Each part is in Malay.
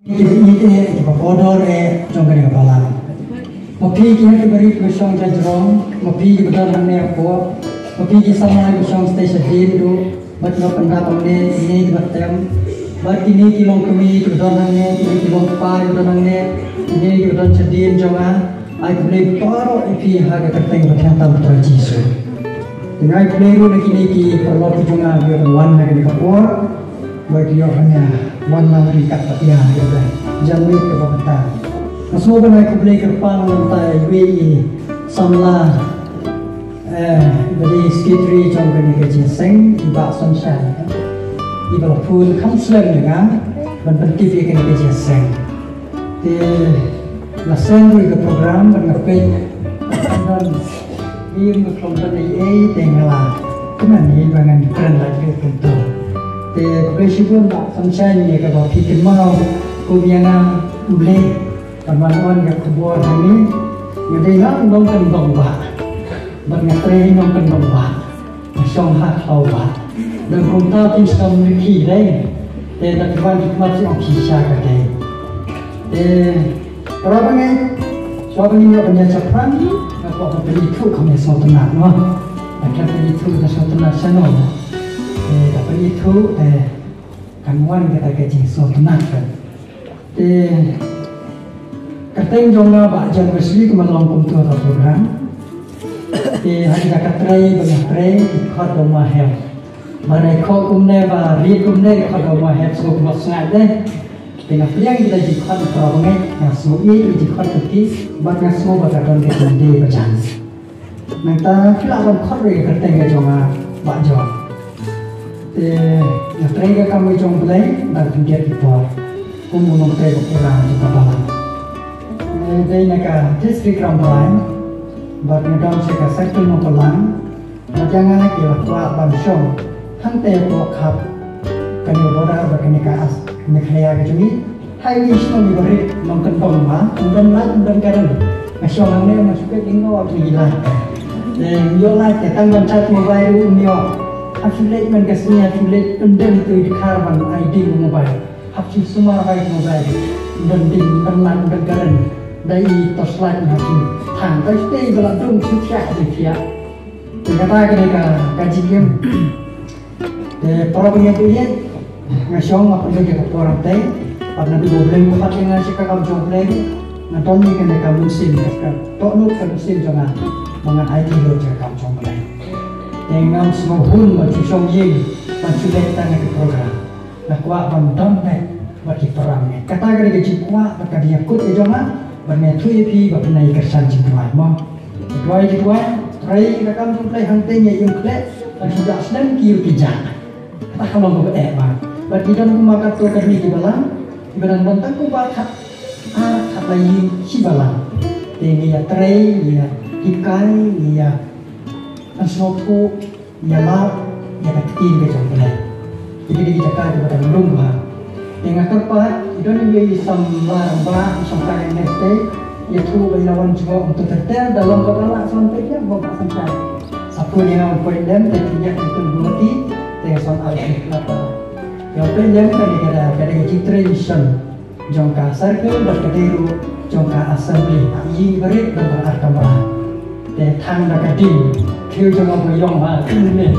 Ini bodoh trong cái điều làm một khi cái beri của song trái rong một khi cái betul hanya apa một khi cái sama của song station itu buat no pendapat ini betul buat ini kilong kami betul hanya ini kilong pai betul hanya ini betul sedih jangan ai boleh taro ipi harga terteng betul tahu terjisu dengan boleh lu ini ki perlu jangan biar wan lagi di kapur bagi orangnya wan lagi kat ya jangan ke bawah. Semua benda aku boleh kerpang lantai UAE samla beri skitri trong cái gì seng ibak sunshine ibak phun khăm slen như ngắm mình phân tích cái gì seng thì là seng rồi cái program mình gặp bên nên im được không bên này tiền là cái này nhìn và ngành cần lại cái công tổ thì cái sự buôn bạc sunshine như cái bảo thị kiến mau cũng như là boleh Teman-teman yang kedua ini, jadi nak nongkan domba, berngetri nongkan domba, song hak domba, dan kita bisa memiliki lain, dan teman kita masih bisa kerja. Berapa ni? Soal ini punya cepat, apa beri itu kami suatu nak, no? Macam beri itu kita suatu nak seno, dapat itu, kamuan kita kerja suatu nak kan. Kateng jonga ba jan besli kemalong kumtu atau program di hari katrai bengatrai khot doma hel barai khot kumne ba ri kumne khot doma hel so masngat deh tengah priang kita ji khot program na so i ji khot ti ba na so ba don ke di bacan menta kila ban khot ri kateng ga jonga ba jo na trai ga kami jong play dan pinggir kita kumunong trai program di babalan đây là cả district Rambai, và người ta sẽ cả sách tin một lần, và chẳng ai kiểu qua bản song, hắn tệ bộ khắp, cái điều đó và cái này cả người khai cái chuyện hai người sống như vậy, nông canh bồng mà, nông lát nông cái đó, mà song hàng này mà suy tính nó thì là, để nhiều lại để tăng quan sát mobile luôn nhiều, affiliate mình cái gì affiliate pendem từ carbon ID mobile, hấp thụ semua baik mobile, pendem penlan pengaran đây toslan hati thang tới đây là đông chút chạy thì phía thì cái ta cái này cả cái gì game để problem yang tu ye ngasong apa lagi ke orang teh pada di problem buat dengan si kakak jompleng nonton ni kena kamu sim kan tok nu kan sim jangan dengan IT lo kakak jompleng dengan semua hun macam song yin macam letak ke program nak kuat bantam teh bagi perang ni kata cái này chỉ kuat kata dia kut je jangan bernai thui pi bab nai kersan jingwai mo doi jingwai trai rakam jumpai hantenya yung kle dan sudah sedang kiu kijang tak kalau mau ba bagi dan ku maka to kami di balang ibaran bantang ku ba khat khat lai si balang te ya trai ya ikai ya asnoku ya la ya katin ke jangkau jadi di Jakarta di badan rumah dengan kerpat itu ni sambar bah sampai neste itu lawan juga untuk tertel dalam kepala sampai dia bukan sampai satu yang poin dan tidak itu berarti dengan soal apa yang pendek kada registration jangka circle berkadiru jangka assembly yi berit dan berarkamah dan thang dakadi kêu jangka boyong ha ini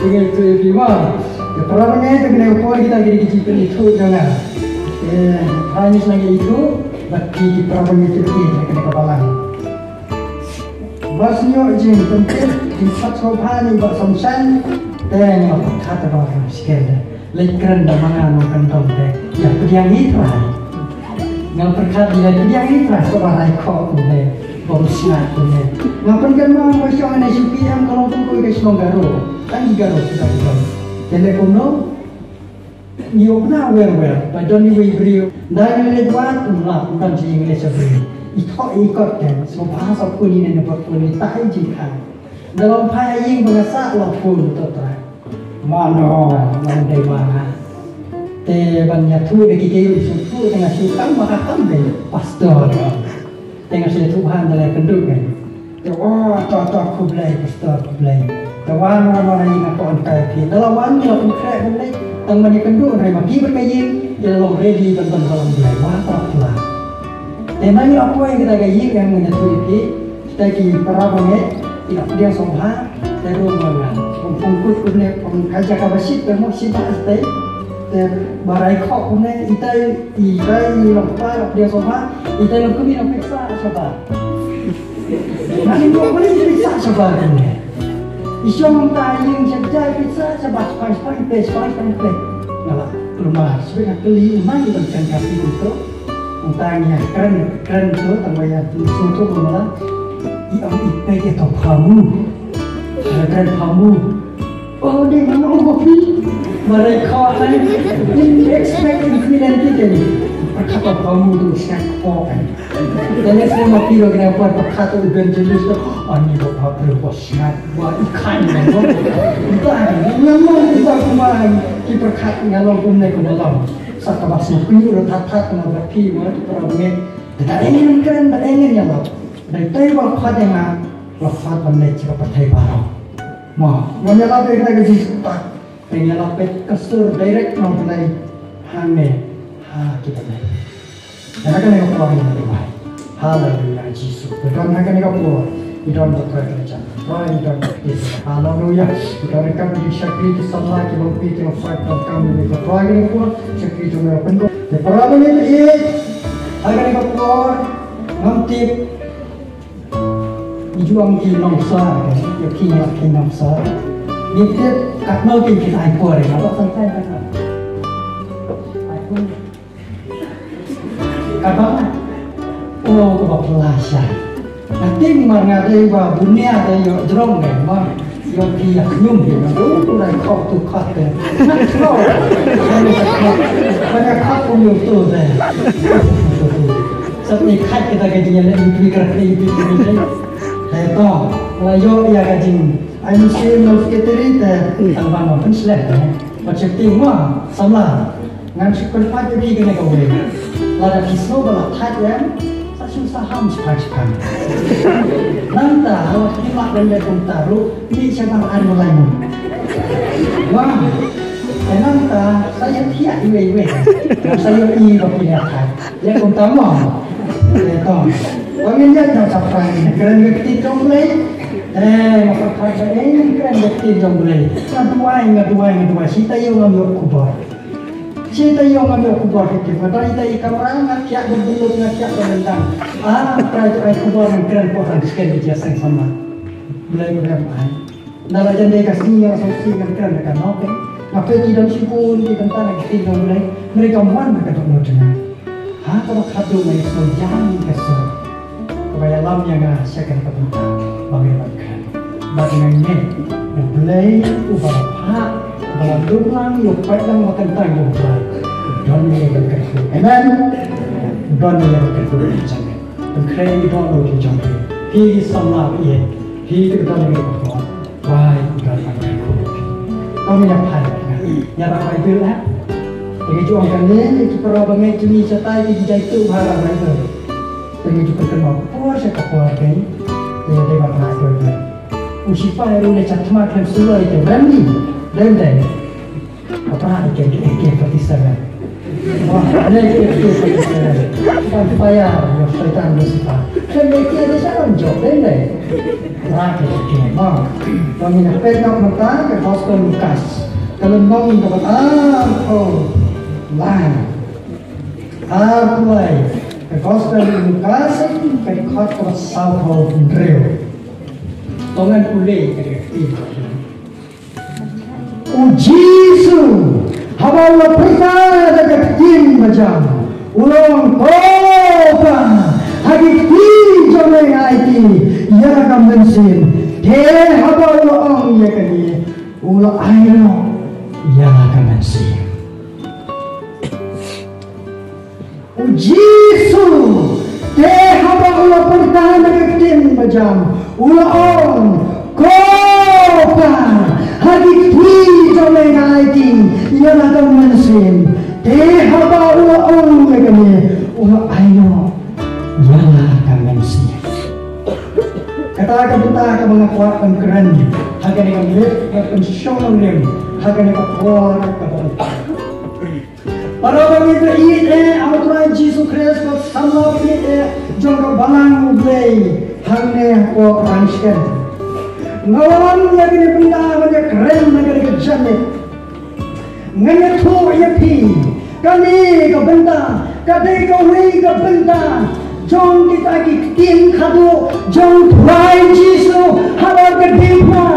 itu bima Perlawanan itu kena upah kita jadi kecil itu jangan. Hanya lagi itu bagi perlawanan itu kita kena kepala. Basnya jin penting empat sopan buat somsan dan kata orang sekian. Lekran dah mana nak kantong deh. Ya yang itu lah. Ngam perkat dia yang itu lah sebagai kau deh. Bomsna deh. Ngapain kan mau masuk ane suki yang kalau pun kau kesong garu kan garu sudah. Telephone no, nhiều na well, but don't even bring. Dari lewat umlah bukan si English beri. Ikut kan, so bahasa pun ini dapat pun tak jika. Dalam payung bahasa lapun total. Mana mana. Te banyak tu bagi kita susu dengan sukan maka kami pastor. Dengan si Tuhan dalam kenduk kan. Wah, cocok kubelai pastor kubelai. Kawan orang yang nak on kai pi dalam wan dia pun krek boleh tang mani kendu rai maki bermain yang ready tentang dalam belai watak lah. Tema ini apa yang kita gaya yang menyetujui kita kini para banget tidak dia sombha dari rumah pengkut punya pengkaji kabasit bermak simpan stay barai kok punya itai lompat dia sombha itai lompat kami periksa coba nanti kau boleh periksa coba punya isyong tayang saja periksa coba spice ngalah rumah sebenarnya keli rumah itu kan kasih itu tanya keren itu tambahnya suatu malah yang itu itu kamu keren kamu oh dia mana kopi mereka kan ini expect infinity jadi perkata kamu itu sangat kuat dan saya mau pilih kenapa perkata evangelis itu ini bapak berbuat sangat buat ikan itu memang kita kemarin di perkata ngalor umne kemalam satu bahasa piur tat nama piur itu orangnya tidak ingin keren tidak ingin ya loh dari tay wafat yang wafat bandai jika pertai barang mah menyalap kita ke situ menyalap kesur direct membeli hame kita nih dan akan yang keluar yang lebih baik haleluya Yesus dan akan yang keluar idon dokter kerja idon dokter haleluya idon akan disakri disalah kita berpikir fight dan kami ini keluar yang keluar sakri itu merapun di perabot ini akan yang keluar nanti dijuang di nongsa ya kini lagi nongsa itu kat nol kita ikut ya kalau sampai kan apa oh kebelasan nanti mana ada iba dunia ada yo drone deh mah yo dia nyum dia oh udah kau tu kat deh banyak kat pun yo tu deh seperti kat kita gajinya lebih keras lebih itu layo ya gajing I'm saying of keterita tanpa maupun selesai macam tinggal sama ngan sekolah pagi pergi kena kau lada kisah bala tajam susah ham sepan nanti kalau himak dan betul taruh ini cabang anu lain wah nanti saya tiap iwe saya bagi kan yang utama itu wanginya jangan sampai keren bukti jomblay maka ini keren bukti jomblay ngadua sita yang ngambil kubur Cita yang ngambil kubur itu, padahal kita ikan orang ngakiak berbelum ngakiak berendang. Kerajaan kubur yang keren pohon sekali dijaseng sama. Mulai berapa? Nara janda kasih yang sosial yang keren mereka nope. Ngapain tidak sibuk di tentang kita mulai mereka mana mereka dong dengan. Kalau kado mereka so jangan kesel. Kebaya lam yang ngasih kan kebentar bagaimana keren. Bagaimana mulai ubah pak. Dalam dulang, yuk padang makan tanggung jawab. Don't need a kerja. Amen. Don't need a kerja jangan. Berkreasi don't need jangan. He sama ia. He don't need a kerja. Why don't need a kerja? Kami nak hari. Ya ramai tu lah. Jadi jual kan ni, kita perabangnya cumi cetai di jatuh barang itu. Jadi juga kenal. Oh saya kapuar kan. Jadi dia bakal itu. Usipa yang ni cat makan sulah itu berani. Dan apa ikan pertisaran wah ada ikan pertisaran bukan bayar ya syaitan bersifat dan mereka ada saran job dan rakyat ikan wah kami nak pegang mata ke hospital Lukas kalau ngomong dapat lain mulai ke hospital Lukas ke hospital South Hall Drill tongan ulai ke Jesus, habalah pertama dekat tim macam ulang toba hagi tim jomeng IT ya akan bensin deh habalah orang ya kan dia ulang air ya akan bensin Jesus deh habalah pertama dekat tim macam ulang toba hagi jomeng IT ia akan bensin deh haba ulang lagi ulang ayo ia akan bensin kata kita akan mengakukan keren akan akan lihat akan show lem akan akan keluar Para kami berit ang Tuhan Yesus Kristus sama berit jangka balang mulai hanya ko ranskan. Ngawan lagi ni benda mana keren negara kejamet. Ngaya tu ya pi kami ke benda kadai ke wei ke benda. Jom kita kitin kado jom Tuhan Yesus habar kedimpa.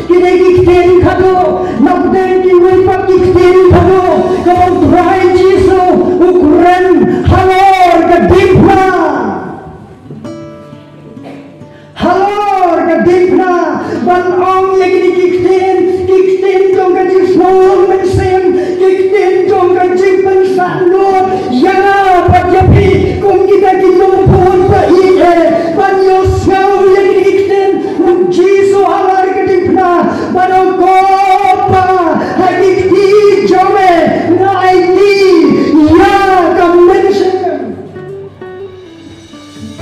Kita kitin kado nak den kiwei pak kitin kado kalau Tuhan Yesus ukuran habar kedimpa. Habar kedimpa ban ong yang kitin jom kaji semua mesin kitin jom kaji pensanut ya pajapi kum kita pun paie banyo sau yang kitin Yesus habar kedimpa ban kopa hakiki jome na ID ya convention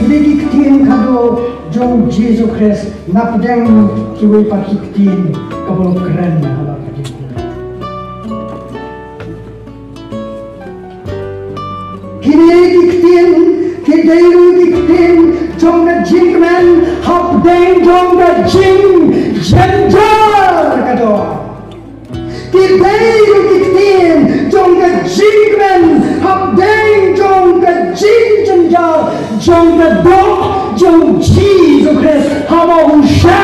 kitin kado jom Yesus Kristus napdeng kiwei pakitin kabul keren habar kedimpa kitin jom na jingman hapdeng jom na jing jenjar kado kitin jom na jingman hapdeng jom na jing jenjar jom na dok jom Jesus Christ haba usha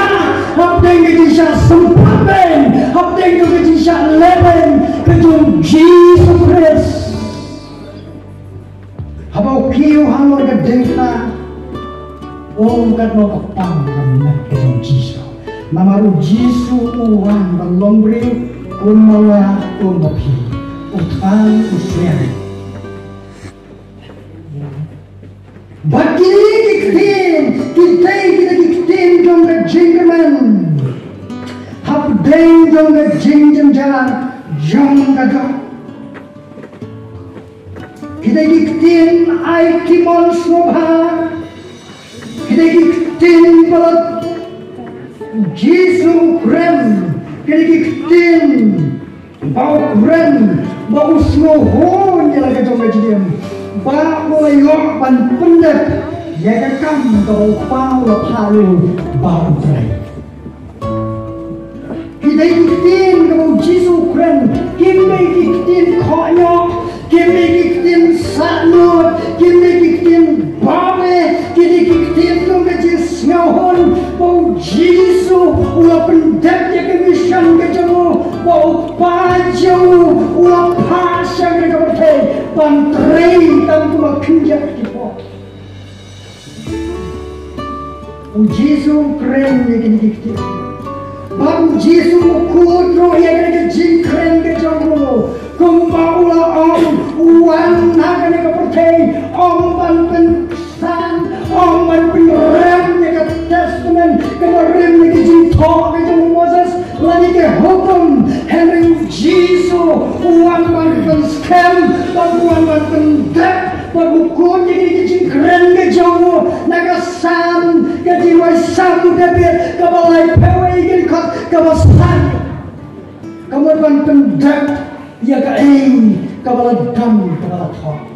hapdeng kisha sempaten hapdeng kisha leben kejom Jesus Christ habau kiu hanor ke dengna om kat no kapang nak ke Yesus namaru Yesus uang balombri kumala umopi utang uswer bagi kitin jom ke jingman habdeng jom ke jingjan jom ke kita kitin ai kimon sobha kita kitin palat Yesus krem kita kitin bau krem bau snohon yang lagi jom kajian bau yok pan pendek ya kam bau pau lapalu bau krem kita kitin bau Yesus krem kita kitin koyok kita kitin sanut, kita kitin babe, kita kitin tu kecil snohon, bau Yesus, ulah pendeknya kemishan kejamu, bau pajau, ulah pasang kejamu, pantrei tanpa makinjak kipo. Yesus keren ni kita kitin, bau Yesus kudro yang kita jingkren kejamu. Kumpaulah uang naga ni kepercay ban pensan ban penrem ni ke testament kemerem ni ke jintok ke Moses lagi ke hukum Henry Yesus uang ban penscam uang ban pendek bukun jadi ke jingkren ke jauh naga san ke jiwa sabu debit ke balai pewe ke kawasan kamu ban pendek ya kain kepala dam kepala thok